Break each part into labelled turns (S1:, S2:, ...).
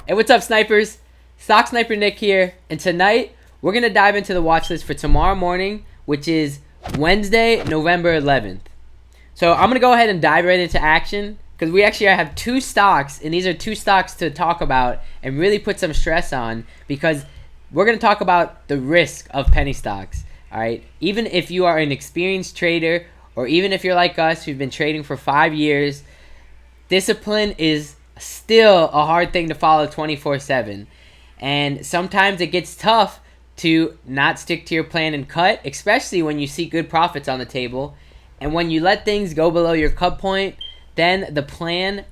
S1: Hey, what's up, snipers? Stock Sniper Nick here, and tonight we're going to dive into the watch list for tomorrow morning, which is Wednesday, November 11th. So I'm going to go ahead and dive right into action because we actually have two stocks, and these are two stocks to talk about and really put some stress on because we're going to talk about the risk of penny stocks. All right, even if you are an experienced trader or even if you're like us who've been trading for 5 years, discipline is still a hard thing to follow 24/7. And sometimes it gets tough to not stick to your plan and cut, especially when you see good profits on the table. And when you let things go below your cut point, then the plan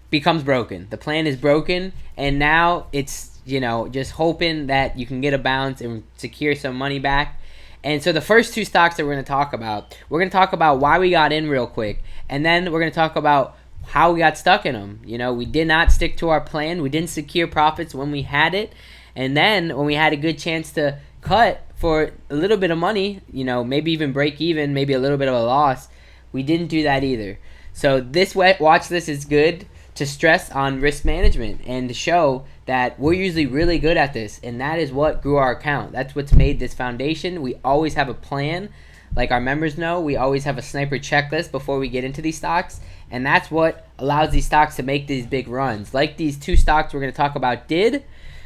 S1: becomes broken. The plan is broken, and now it's, just hoping that you can get a bounce and secure some money back. And so the first two stocks that we're going to talk about why we got in real quick, and then we're going to talk about how we got stuck in them. We did not stick to our plan. We didn't secure profits when we had it. And then when we had a good chance to cut for a little bit of money, maybe even break even, maybe a little bit of a loss, we didn't do that either. So this watch list is good to stress on risk management and to show that we're usually really good at this. And that is what grew our account. That's what's made this foundation. We always have a plan. Like our members know, we always have a sniper checklist before we get into these stocks. And that's what allows these stocks to make these big runs. Like these two stocks we're going to talk about did.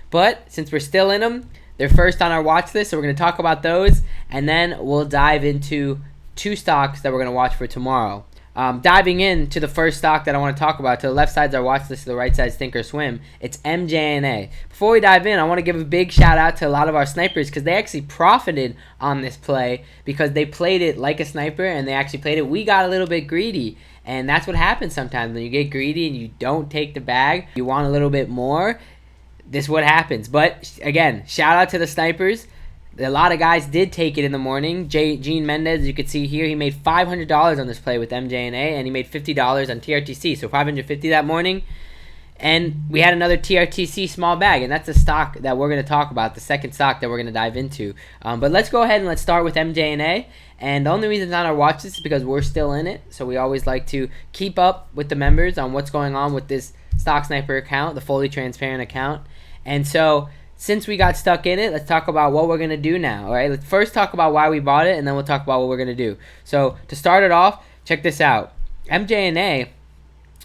S1: But since we're still in them, they're first on our watch list. So we're going to talk about those. And then we'll dive into two stocks that we're going to watch for tomorrow. Diving into the first stock that I want to talk about, to the left side is our watch list, to the right side is Think or Swim. It's MJNA. Before we dive in, I want to give a big shout out to a lot of our snipers because they actually profited on this play because they played it like a sniper and they actually played it. We got a little bit greedy, and that's what happens sometimes when you get greedy and you don't take the bag. You want a little bit more. This is what happens. But again, shout out to the snipers. A lot of guys did take it in the morning. Gene Mendez, as you can see here, he made $500 on this play with MJNA, and he made $50 on TRTC. So $550 that morning. And we had another TRTC small bag, and that's the stock that we're going to talk about, the second stock that we're going to dive into. But let's go ahead and let's start with MJNA. And the only reason it's on our watch list is because we're still in it. So we always like to keep up with the members on what's going on with this Stock Sniper account, the fully transparent account. And so since we got stuck in it, let's talk about what we're going to do now. All right, let's first talk about why we bought it, and then we'll talk about what we're going to do. So to start it off, check this out. MJNA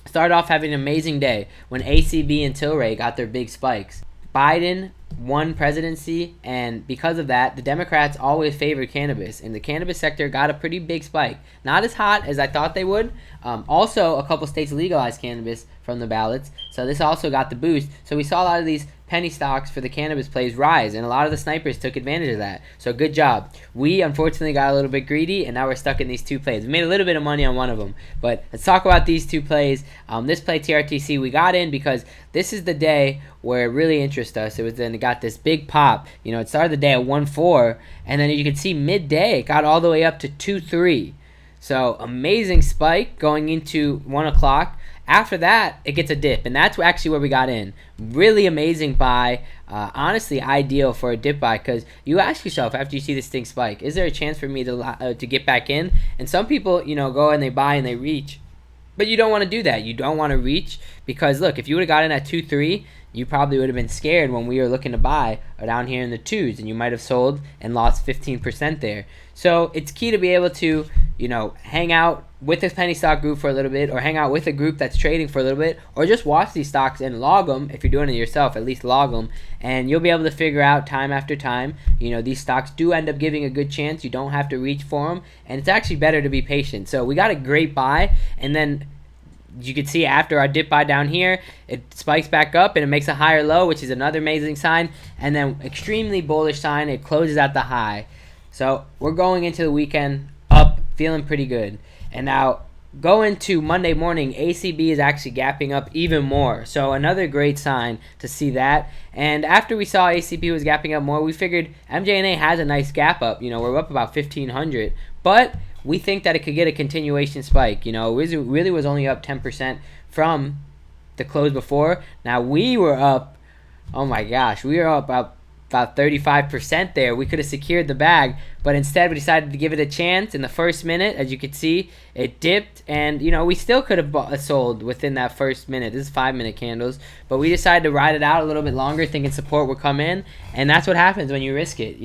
S1: started off having an amazing day when ACB and Tilray got their big spikes. Biden won presidency, and because of that, the Democrats always favored cannabis, and the cannabis sector got a pretty big spike. Not as hot as I thought they would. Also, a couple states legalized cannabis from the ballots, so this also got the boost. So we saw a lot of these penny stocks for the cannabis plays rise, and a lot of the snipers took advantage of that. So good job. We unfortunately got a little bit greedy, and now we're stuck in these two plays. We made a little bit of money on one of them, but let's talk about these two plays. This play TRTC, we got in because this is the day where it really interests us. It was then it got this big pop. It started the day at 1.4, and then you can see midday it got all the way up to 2.3. So amazing spike going into 1 o'clock. After that, it gets a dip, and that's actually where we got in. Really amazing buy. Honestly, ideal for a dip buy because you ask yourself after you see this thing spike, is there a chance for me to get back in? And some people, go and they buy and they reach. But you don't want to do that. You don't want to reach because, look, if you would have got in at 2.3, you probably would have been scared when we were looking to buy down here in the 2s, and you might have sold and lost 15% there. So it's key to be able to, hang out with this penny stock group for a little bit, or hang out with a group that's trading for a little bit, or just watch these stocks and log them. If you're doing it yourself, at least log them, and you'll be able to figure out time after time. These stocks do end up giving a good chance. You don't have to reach for them, and it's actually better to be patient. So we got a great buy, and then you can see after our dip buy down here, it spikes back up and it makes a higher low, which is another amazing sign. And then extremely bullish sign, it closes at the high. So we're going into the weekend up, feeling pretty good. And now going to Monday morning, ACB is actually gapping up even more. So another great sign to see that. And after we saw ACB was gapping up more, we figured MJNA has a nice gap up. We're up about 1,500. But we think that it could get a continuation spike. It really was only up 10% from the close before. Now we were up, oh my gosh, we were up about about 35% there. We could have secured the bag, but instead we decided to give it a chance. In the first minute, as you could see, it dipped, and we still could have sold within that first minute. This is 5-minute candles, but we decided to ride it out a little bit longer, thinking support would come in, and that's what happens when you risk it.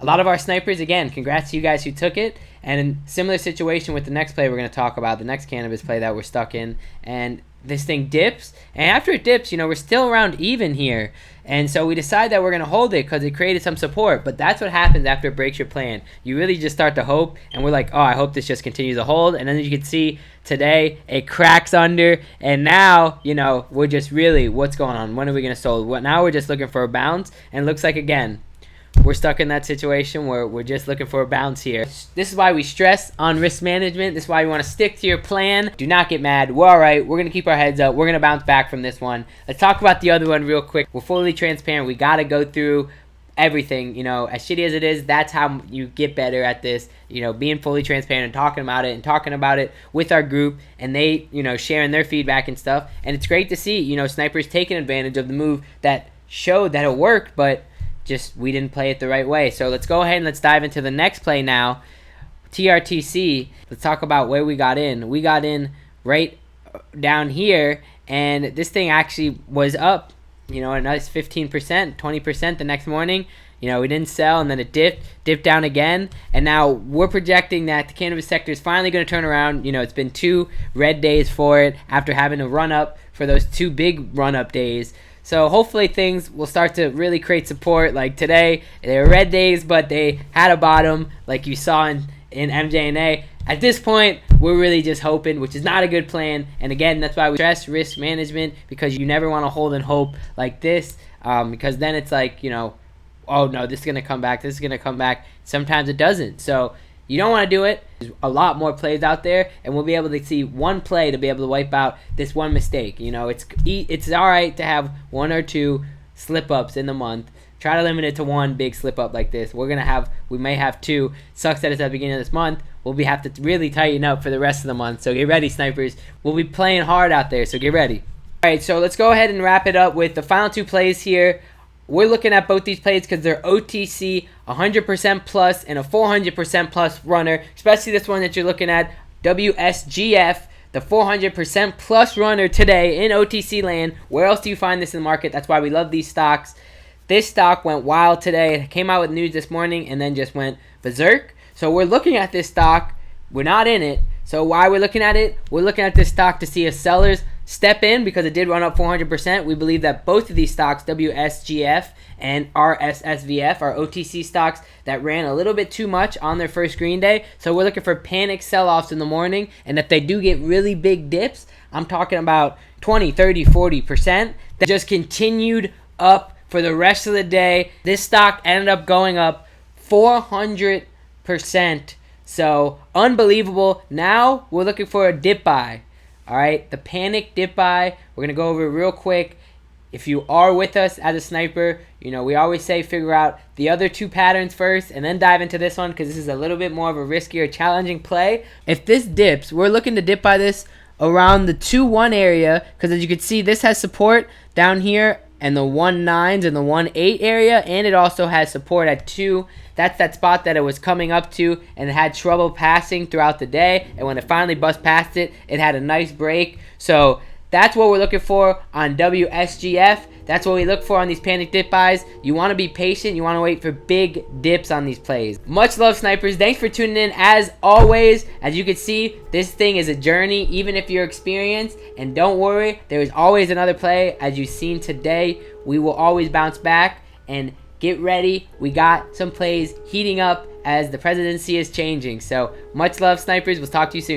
S1: A lot of our snipers, again, congrats to you guys who took it. And in similar situation with the next play we're going to talk about, the next cannabis play that we're stuck in, and this thing dips, and after it dips, we're still around even here, and so we decide that we're going to hold it because it created some support. But that's what happens after it breaks your plan. You really just start to hope, and we're like, oh, I hope this just continues to hold. And then you can see today it cracks under, and now we're just really, what's going on? When are we going to sold? Now we're just looking for a bounce, and it looks like, again, we're stuck in that situation where we're just looking for a bounce here. This is why we stress on risk management. This is why you want to stick to your plan. Do not get mad. We're all right. We're going to keep our heads up. We're going to bounce back from this one. Let's talk about the other one real quick. We're fully transparent. We got to go through everything. As shitty as it is, that's how you get better at this. Being fully transparent and talking about it with our group, and they, sharing their feedback and stuff. And it's great to see, snipers taking advantage of the move that showed that it worked, but just we didn't play it the right way. So let's go ahead and let's dive into the next play now. TRTC. Let's talk about where we got in. We got in right down here, and this thing actually was up, a nice 15%, 20% the next morning. We didn't sell, and then it dipped down again, and now we're projecting that the cannabis sector is finally going to turn around. It's been 2 red days for it after having to run up for those 2 big run-up days. So hopefully things will start to really create support. Like today, they were red days, but they had a bottom like you saw in MJNA. At this point, we're really just hoping, which is not a good plan. And again, that's why we stress risk management, because you never want to hold and hope like this, because then it's like, oh no, this is going to come back. This is going to come back. Sometimes it doesn't. So you don't want to do it. There's a lot more plays out there, and we'll be able to see one play to be able to wipe out this one mistake. It's all right to have 1 or 2 slip-ups in the month. Try to limit it to 1 big slip-up like this. We may have 2. Sucks that it's at the beginning of this month. We'll have to really tighten up for the rest of the month. So get ready, snipers. We'll be playing hard out there, so get ready. All right, so let's go ahead and wrap it up with the final 2 plays here. We're looking at both these plays because they're OTC 100% plus and a 400% plus runner, especially this one that you're looking at, WSGF, the 400% plus runner today in OTC land. Where else do you find this in the market? That's why we love these stocks. This stock went wild today. It came out with news this morning and then just went berserk. So we're looking at this stock. We're not in it. So why we're looking at it? We're looking at this stock to see if sellers step in because it did run up 400%. We believe that both of these stocks, WSGF and RSSVF, are OTC stocks that ran a little bit too much on their first green day. So we're looking for panic sell-offs in the morning. And if they do get really big dips, I'm talking about 20, 30, 40%, that just continued up for the rest of the day. This stock ended up going up 400%. So unbelievable. Now we're looking for a dip buy. All right, the panic dip buy. We're going to go over it real quick. If you are with us as a sniper, we always say figure out the other 2 patterns first and then dive into this one because this is a little bit more of a riskier, challenging play. If this dips, we're looking to dip buy this around the 2-1 area because as you can see, this has support down here and the 1.9s and the 1.8 area, and it also has support at 2. That's that spot that it was coming up to and it had trouble passing throughout the day, and when it finally bust past it, it had a nice break. So that's what we're looking for on WSGF. That's what we look for on these panic dip buys. You want to be patient. You want to wait for big dips on these plays. Much love, snipers. Thanks for tuning in. As always, as you can see, this thing is a journey, even if you're experienced. And don't worry, there is always another play. As you've seen today, we will always bounce back. And get ready. We got some plays heating up as the presidency is changing. So much love, snipers. We'll talk to you soon.